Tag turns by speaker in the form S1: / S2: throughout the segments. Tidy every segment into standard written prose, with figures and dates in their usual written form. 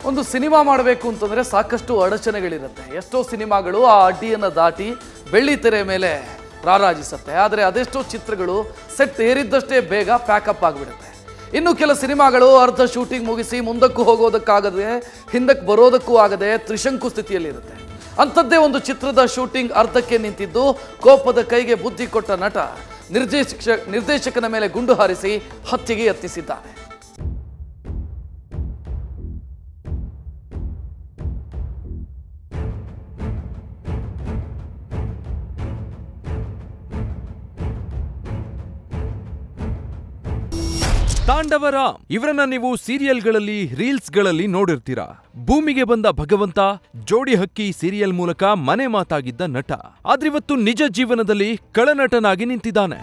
S1: ಒಂದು ಸಿನಿಮಾ ಮಾಡಬೇಕು ಅಂತಂದ್ರೆ ಸಾಕಷ್ಟು ಅಡಚಣೆಗಳಿರುತ್ತೆ. ಎಷ್ಟೋ ಸಿನಿಮಾಗಳು ಆ ಅಡ್ಡಿಯನ್ನು ದಾಟಿ ಬೆಳ್ಳಿ ತೆರೆ ಮೇಲೆ ರಾರಾಜಿಸುತ್ತೆ. ಆದರೆ ಅದೆಷ್ಟೋ ಚಿತ್ರಗಳು ಸೆಟ್ ಏರಿದ್ದಷ್ಟೇ ಬೇಗ ಪ್ಯಾಕಪ್ ಆಗಿಬಿಡುತ್ತೆ. ಇನ್ನು ಕೆಲ ಸಿನಿಮಾಗಳು ಅರ್ಧ ಶೂಟಿಂಗ್ ಮುಗಿಸಿ ಮುಂದಕ್ಕೂ ಹೋಗೋದಕ್ಕಾಗದೆ ಹಿಂದಕ್ಕೆ ಬರೋದಕ್ಕೂ ಆಗದೆ ತ್ರಿಶಂಕು ಸ್ಥಿತಿಯಲ್ಲಿರುತ್ತೆ. ಅಂಥದ್ದೇ ಒಂದು ಚಿತ್ರದ ಶೂಟಿಂಗ್ ಅರ್ಧಕ್ಕೆ ನಿಂತಿದ್ದು ಕೋಪದ ಕೈಗೆ ಬುದ್ಧಿ ಕೊಟ್ಟ ನಟ ನಿರ್ದೇಶಕನ ಮೇಲೆ ಗುಂಡು ಹಾರಿಸಿ ಹತ್ಯೆಗೆ ಯತ್ನಿಸಿದ್ದಾನೆ.
S2: ತಾಂಡವರಾಮ್ ಇವರನ್ನ ನೀವು ಸೀರಿಯಲ್ಗಳಲ್ಲಿ ರೀಲ್ಸ್ಗಳಲ್ಲಿ ನೋಡಿರ್ತೀರಾ. ಭೂಮಿಗೆ ಬಂದ ಭಗವಂತ, ಜೋಡಿ ಹಕ್ಕಿ ಸೀರಿಯಲ್ ಮೂಲಕ ಮನೆ ಮಾತಾಗಿದ್ದ ನಟ ಆದ್ರಿವತ್ತು ನಿಜ ಜೀವನದಲ್ಲಿ ಕಳನಟನಾಗಿ ನಿಂತಿದ್ದಾನೆ.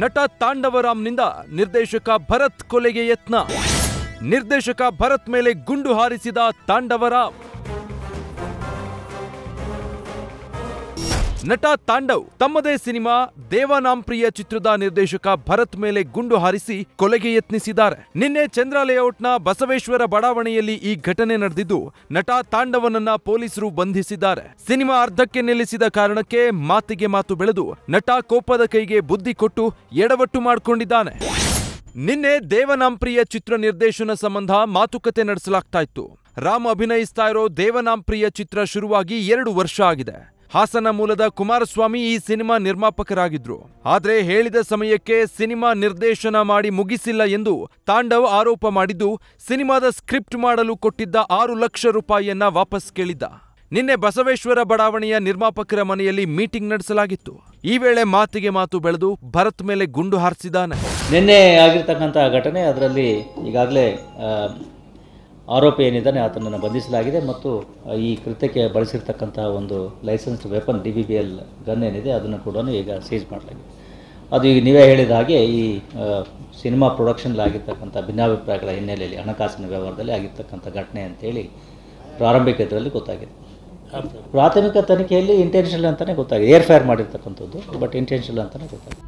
S2: ನಟ ತಾಂಡವರಾಮ್ನಿಂದ ನಿರ್ದೇಶಕ ಭರತ್ ಕೊಲೆಗೆ ಯತ್ನ. ನಿರ್ದೇಶಕ ಭರತ್ ಮೇಲೆ ಗುಂಡು ಹಾರಿಸಿದ ತಾಂಡವರಾಮ್. ನಟ ತಾಂಡವ್ ತಮ್ಮದೇ ಸಿನಿಮಾ ದೇವನಾಂಪ್ರಿಯ ಚಿತ್ರದ ನಿರ್ದೇಶಕ ಭರತ್ ಮೇಲೆ ಗುಂಡು ಹಾರಿಸಿ ಕೊಲೆಗೆ ಯತ್ನಿಸಿದ್ದಾರೆ. ನಿನ್ನೆ ಚಂದ್ರ ಲೇಔಟ್ನ ಬಸವೇಶ್ವರ ಬಡಾವಣೆಯಲ್ಲಿ ಈ ಘಟನೆ ನಡೆದಿದ್ದು ನಟ ತಾಂಡವನನ್ನ ಪೊಲೀಸರು ಬಂಧಿಸಿದ್ದಾರೆ. ಸಿನಿಮಾ ಅರ್ಧಕ್ಕೆ ನಿಲ್ಲಿಸಿದ ಕಾರಣಕ್ಕೆ ಮಾತಿಗೆ ಮಾತು ಬೆಳೆದು ನಟ ಕೋಪದ ಕೈಗೆ ಬುದ್ಧಿ ಕೊಟ್ಟು ಎಡವಟ್ಟು ಮಾಡಿಕೊಂಡಿದ್ದಾನೆ. ನಿನ್ನೆ ದೇವನಾಂಪ್ರಿಯ ಚಿತ್ರ ನಿರ್ದೇಶನ ಸಂಬಂಧ ಮಾತುಕತೆ ನಡೆಸಲಾಗ್ತಾ ಇತ್ತು. ರಾಮ್ ಅಭಿನಯಿಸ್ತಾ ಇರೋ ದೇವನಾಂಪ್ರಿಯ ಚಿತ್ರ ಶುರುವಾಗಿ 2 ವರ್ಷ ಆಗಿದೆ. ಹಾಸನ ಮೂಲದ ಕುಮಾರಸ್ವಾಮಿ ಈ ಸಿನಿಮಾ ನಿರ್ಮಾಪಕರಾಗಿದ್ರು. ಆದ್ರೆ ಹೇಳಿದ ಸಮಯಕ್ಕೆ ಸಿನಿಮಾ ನಿರ್ದೇಶನ ಮಾಡಿ ಮುಗಿಸಿಲ್ಲ ಎಂದು ತಾಂಡವ್ ಆರೋಪ ಮಾಡಿದ್ದು ಸಿನಿಮಾದ ಸ್ಕ್ರಿಪ್ಟ್ ಮಾಡಲು ಕೊಟ್ಟಿದ್ದ 6 ಲಕ್ಷ ರೂಪಾಯಿಯನ್ನ ವಾಪಸ್ ಕೇಳಿದ್ದ. ನಿನ್ನೆ ಬಸವೇಶ್ವರ ಬಡಾವಣೆಯ ನಿರ್ಮಾಪಕರ ಮನೆಯಲ್ಲಿ ಮೀಟಿಂಗ್ ನಡೆಸಲಾಗಿತ್ತು. ಈ ವೇಳೆ ಮಾತಿಗೆ ಮಾತು ಬೆಳೆದು ಭರತ್ ಮೇಲೆ ಗುಂಡು ಹಾರಿಸಿದ್ದಾನೆ.
S3: ನಿನ್ನೆ ಆಗಿರ್ತಕ್ಕಂಥ ಘಟನೆ, ಅದರಲ್ಲಿ ಈಗಾಗಲೇ ಆರೋಪಿ ಏನಿದ್ದಾನೆ ಆತನನ್ನು ಬಂಧಿಸಲಾಗಿದೆ ಮತ್ತು ಈ ಕೃತ್ಯಕ್ಕೆ ಬಳಸಿರ್ತಕ್ಕಂಥ ಒಂದು ಲೈಸೆನ್ಸ್ಡ್ ವೆಪನ್ DBBL ಗನ್ ಏನಿದೆ ಅದನ್ನು ಕೂಡ ಈಗ ಸೀಸ್ ಮಾಡಲಾಗಿದೆ. ಅದು ಈಗ ನೀವೇ ಹೇಳಿದ ಹಾಗೆ ಈ ಸಿನಿಮಾ ಪ್ರೊಡಕ್ಷನ್ಲಾಗಿರ್ತಕ್ಕಂಥ ಭಿನ್ನಾಭಿಪ್ರಾಯಗಳ ಹಿನ್ನೆಲೆಯಲ್ಲಿ ಹಣಕಾಸಿನ ವ್ಯವಹಾರದಲ್ಲಿ ಆಗಿರ್ತಕ್ಕಂಥ ಘಟನೆ ಅಂತೇಳಿ ಪ್ರಾರಂಭಿಕ ಇದರಲ್ಲಿ ಗೊತ್ತಾಗಿದೆ. ಪ್ರಾಥಮಿಕ ತನಿಖೆಯಲ್ಲಿ ಇಂಟೆನ್ಷನಲ್ ಅಂತಲೇ ಗೊತ್ತಾಗಿದೆ. ಏರ್ ಫೈರ್ ಮಾಡಿರ್ತಕ್ಕಂಥದ್ದು, ಬಟ್ ಇಂಟೆನ್ಷನಲ್ ಅಂತಲೇ ಗೊತ್ತಾಗಿದೆ.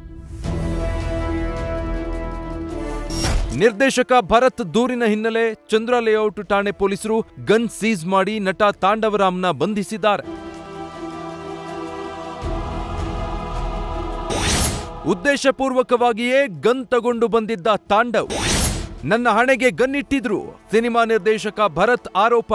S2: ನಿರ್ದೇಶಕ ಭರತ್ ದೂರಿನ ಹಿನ್ನೆಲೆ ಚಂದ್ರ ಲೇಔಟ್ ಠಾಣೆ ಪೊಲೀಸರು ಗನ್ ಸೀಸ್ ಮಾಡಿ ನಟ ತಾಂಡವರಾಮ್ನ ಬಂಧಿಸಿದ್ದಾರೆ. ಉದ್ದೇಶಪೂರ್ವಕವಾಗಿಯೇ ಗನ್ ತಗೊಂಡು ಬಂದಿದ್ದ ತಾಂಡವ್ ನನ್ನ ಹಣೆಗೆ ಗನ್ ಇಟ್ಟಿದ್ರು ಸಿನಿಮಾ ನಿರ್ದೇಶಕ ಭರತ್ ಆರೋಪ.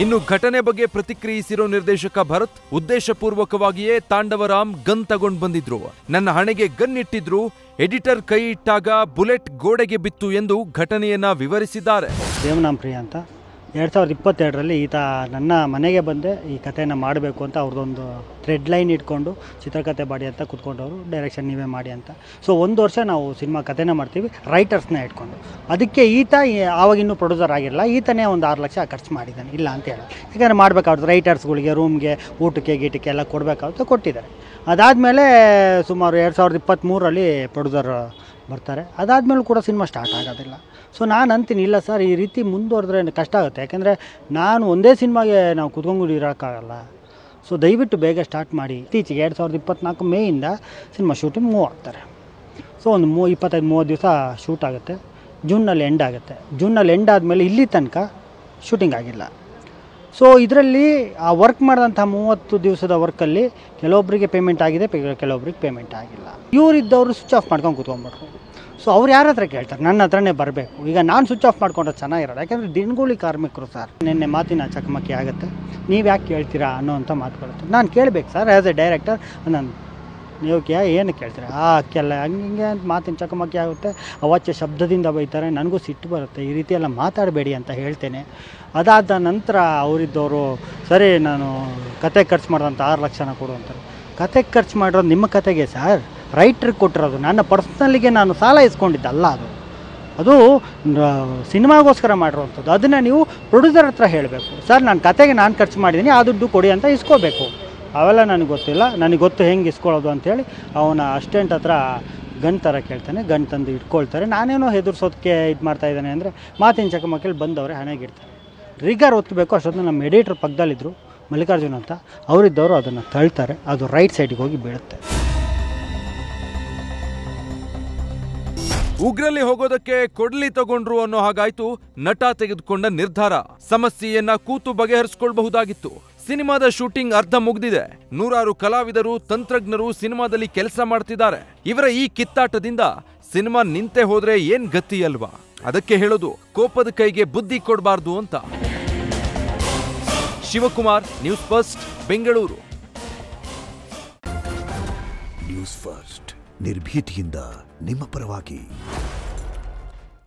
S2: ಇನ್ನು ಘಟನೆ ಬಗ್ಗೆ ಪ್ರತಿಕ್ರಿಯಿಸಿರೋ ನಿರ್ದೇಶಕ ಭರತ್, ಉದ್ದೇಶಪೂರ್ವಕವಾಗಿಯೇ ತಾಂಡವರಾಮ್ ಗನ್ ತಗೊಂಡು ಬಂದಿದ್ರು, ನನ್ನ ಹಣೆಗೆ ಗನ್ ಇಟ್ಟಿದ್ರು, ಎಡಿಟರ್ ಕೈ ಇಟ್ಟಾಗ ಬುಲೆಟ್ ಗೋಡೆಗೆ ಬಿತ್ತು ಎಂದು ಘಟನೆಯನ್ನ ವಿವರಿಸಿದ್ದಾರೆ.
S4: ದೇವನಾಂಪ್ರಿಯ ಅಂತ 2022ರಲ್ಲಿ ಈತ ನನ್ನ ಮನೆಗೆ ಬಂದೆ ಈ ಕಥೆಯನ್ನು ಮಾಡಬೇಕು ಅಂತ ಅವ್ರದ್ದೊಂದು ಥ್ರೆಡ್ ಲೈನ್ ಇಟ್ಕೊಂಡು ಚಿತ್ರಕಥೆ ಬಾಡಿ ಅಂತ ಕೂತ್ಕೊಂಡವರು, ಡೈರೆಕ್ಷನ್ ನೀವೇ ಮಾಡಿ ಅಂತ. ಸೊ 1 ವರ್ಷ ನಾವು ಸಿನಿಮಾ ಕಥೆನ ಮಾಡ್ತೀವಿ ರೈಟರ್ಸ್ನ ಇಟ್ಕೊಂಡು. ಅದಕ್ಕೆ ಈತ ಆವಾಗಿನ್ನೂ ಪ್ರೊಡ್ಯೂಸರ್ ಆಗಿರಲ್ಲ, ಈತನೇ ಒಂದು 6 ಲಕ್ಷ ಖರ್ಚು ಮಾಡಿದ್ದಾನೆ, ಇಲ್ಲ ಅಂತ ಹೇಳಿ. ಯಾಕಂದರೆ ಮಾಡಬೇಕಾಗುತ್ತೆ ರೈಟರ್ಸ್ಗಳಿಗೆ ರೂಮ್ಗೆ ಊಟಕ್ಕೆ ಗೀಟಕ್ಕೆ ಎಲ್ಲ ಕೊಡಬೇಕಾಗುತ್ತೆ, ಕೊಟ್ಟಿದ್ದಾರೆ. ಅದಾದಮೇಲೆ ಸುಮಾರು 2023ರಲ್ಲಿ ಪ್ರೊಡ್ಯೂಸರ್ ಬರ್ತಾರೆ. ಅದಾದಮೇಲೂ ಕೂಡ ಸಿನಿಮಾ ಸ್ಟಾರ್ಟ್ ಆಗೋದಿಲ್ಲ. ಸೊ ನಾನು ಅಂತೀನಿ, ಇಲ್ಲ ಸರ್ ಈ ರೀತಿ ಮುಂದುವರೆದ್ರೆ ಕಷ್ಟ ಆಗುತ್ತೆ, ಯಾಕೆಂದರೆ ನಾನು ಒಂದೇ ಸಿನಿಮಾಗೆ ನಾವು ಕುತ್ಕೊಂಡು ಇರೋಕ್ಕಾಗಲ್ಲ. ಸೊ ದಯವಿಟ್ಟು ಬೇಗ ಸ್ಟಾರ್ಟ್ ಮಾಡಿ. ಇತ್ತೀಚೆಗೆ 2024 ಮೇಯಿಂದ ಸಿನಿಮಾ ಶೂಟಿಂಗ್ ಮೂವ್ ಆಗ್ತಾರೆ. ಸೊ ಒಂದು 25-30 ದಿವಸ ಶೂಟ್ ಆಗುತ್ತೆ. ಜೂನ್ನಲ್ಲಿ ಎಂಡ್ ಆಗುತ್ತೆ. ಜೂನ್ನಲ್ಲಿ ಎಂಡ್ ಆದಮೇಲೆ ಇಲ್ಲಿ ತನಕ ಶೂಟಿಂಗ್ ಆಗಿಲ್ಲ. ಸೊ ಇದರಲ್ಲಿ ಆ ವರ್ಕ್ ಮಾಡಿದಂಥ 30 ದಿವಸದ ವರ್ಕಲ್ಲಿ ಕೆಲವೊಬ್ಬರಿಗೆ ಪೇಮೆಂಟ್ ಆಗಿದೆ, ಕೆಲವೊಬ್ರಿಗೆ ಪೇಮೆಂಟ್ ಆಗಿಲ್ಲ. ಇವರಿದ್ದವರು ಸ್ವಿಚ್ ಆಫ್ ಮಾಡ್ಕೊಂಡು ಕೂತ್ಕೊಂಡ್ಬಿಟ್ರು. ಸೊ ಅವ್ರು ಯಾರ ಹತ್ರ ಕೇಳ್ತಾರೆ? ನನ್ನ ಹತ್ರನೇ ಬರಬೇಕು. ಈಗ ನಾನು ಸ್ವಿಚ್ ಆಫ್ ಮಾಡ್ಕೊಂಡ್ರೆ ಚೆನ್ನಾಗಿರೋದು, ಯಾಕೆಂದರೆ ದಿನಗೂಲಿ ಕಾರ್ಮಿಕರು ಸರ್. ನಿನ್ನೆ ಮಾತಿನ ಚಕಮಕಿ ಆಗುತ್ತೆ, ನೀವು ಯಾಕೆ ಕೇಳ್ತೀರಾ ಅನ್ನೋವಂಥ ಮಾತುಗಳು ನಾನು ಕೇಳಬೇಕು ಸರ್. ಆ್ಯಸ್ ಎ ಡೈರೆಕ್ಟರ್ ನಾನು ನೀವು ಏನು ಕೇಳ್ತೀರಾ ಕೆಲ್ಲ ಹಂಗೆ ಅಂತ ಮಾತಿನ ಚಕಮಕಿ ಆಗುತ್ತೆ. ಅವಾಚ್ಯ ಶಬ್ದದಿಂದ ಬೈತಾರೆ, ನನಗೂ ಸಿಟ್ಟು ಬರುತ್ತೆ. ಈ ರೀತಿ ಎಲ್ಲ ಮಾತಾಡಬೇಡಿ ಅಂತ ಹೇಳ್ತೇನೆ. ಅದಾದ ನಂತರ ಅವರಿದ್ದವರು ಸರಿ ನಾನು ಕತೆ ಖರ್ಚು ಮಾಡಿದಂಥ 6 ಲಕ್ಷನ ಕೊಡು ಅಂತಾರೆ. ಕತೆ ಖರ್ಚು ಮಾಡಿರೋದು ನಿಮ್ಮ ಕತೆಗೆ ಸರ್, ರೈಟ್ರಿಗೆ ಕೊಟ್ಟಿರೋದು. ನನ್ನ ಪರ್ಸ್ನಲ್ಲಿಗೆ ನಾನು ಸಾಲ ಇಸ್ಕೊಂಡಿದ್ದಲ್ಲ, ಅದು ಸಿನಿಮಾಗೋಸ್ಕರ ಮಾಡಿರೋವಂಥದ್ದು. ಅದನ್ನು ನೀವು ಪ್ರೊಡ್ಯೂಸರ್ ಹತ್ರ ಹೇಳಬೇಕು, ಸರ್ ನಾನು ಕತೆಗೆ ನಾನು ಖರ್ಚು ಮಾಡಿದ್ದೀನಿ, ಆ ದುಡ್ಡು ಕೊಡಿ ಅಂತ ಇಸ್ಕೋಬೇಕು. ಅವೆಲ್ಲ ನನಗೆ ಗೊತ್ತಿಲ್ಲ, ನನಗೆ ಗೊತ್ತು ಹೆಂಗೆ ಇಸ್ಕೊಳ್ಳೋದು ಅಂಥೇಳಿ ಅವನ ಅಸ್ಟೆಂಟ್ ಹತ್ರ ಗನ್ ಥರ ಕೇಳ್ತಾನೆ. ಗನ್ ತಂದು ಇಟ್ಕೊಳ್ತಾರೆ. ನಾನೇನೋ ಹೆದರ್ಸೋದಕ್ಕೆ ಇದು ಮಾಡ್ತಾಯಿದ್ದಾನೆ ಅಂದರೆ ಮಾತಿನ ಚಕಮಕಿಯಲ್ಲಿ ಬಂದವರೇ ಹಣೆಗಿಡ್ತಾರೆ. ರಿಗರ್ ಒತ್ತಬೇಕು. ಅಷ್ಟೊತ್ತು ನಮ್ಮ ಎಡಿಟ್ರ್ ಪಕ್ಕದಲ್ಲಿದ್ದರು, ಮಲ್ಲಿಕಾರ್ಜುನ್ ಅಂತ ಅವರಿದ್ದವರು ಅದನ್ನು ತಳ್ತಾರೆ, ಅದು ರೈಟ್ ಸೈಡಿಗೆ ಹೋಗಿ ಬೀಳುತ್ತೆ.
S2: ಉಗ್ರಲ್ಲಿ ಹೋಗೋದಕ್ಕೆ ಕೊಡ್ಲಿ ತಗೊಂಡ್ರು ಅನ್ನೋ ಹಾಗಾಯ್ತು ನಟ ತೆಗೆದುಕೊಂಡ ನಿರ್ಧಾರ. ಸಮಸ್ಯೆಯನ್ನ ಕೂತು ಬಗೆಹರಿಸಿಕೊಳ್ಳಬಹುದಾಗಿತ್ತು. ಸಿನಿಮಾದ ಶೂಟಿಂಗ್ ಅರ್ಧ ಮುಗ್ದಿದೆ. ನೂರಾರು ಕಲಾವಿದರು, ತಂತ್ರಜ್ಞರು ಸಿನಿಮಾದಲ್ಲಿ ಕೆಲಸ ಮಾಡ್ತಿದ್ದಾರೆ. ಇವರ ಈ ಕಿತ್ತಾಟದಿಂದ ಸಿನಿಮಾ ನಿಂತೆ ಹೋದ್ರೆ ಏನ್ ಗತಿ ಅಲ್ವಾ? ಅದಕ್ಕೆ ಹೇಳೋದು, ಕೋಪದ ಕೈಗೆ ಬುದ್ಧಿ ಕೊಡಬಾರ್ದು ಅಂತ. Shivakumar, news first, Bengaluru.
S5: News first ನಿರ್ಭೀತಿಯಿಂದ ನಿಮ್ಮ ಪರವಾಗಿ.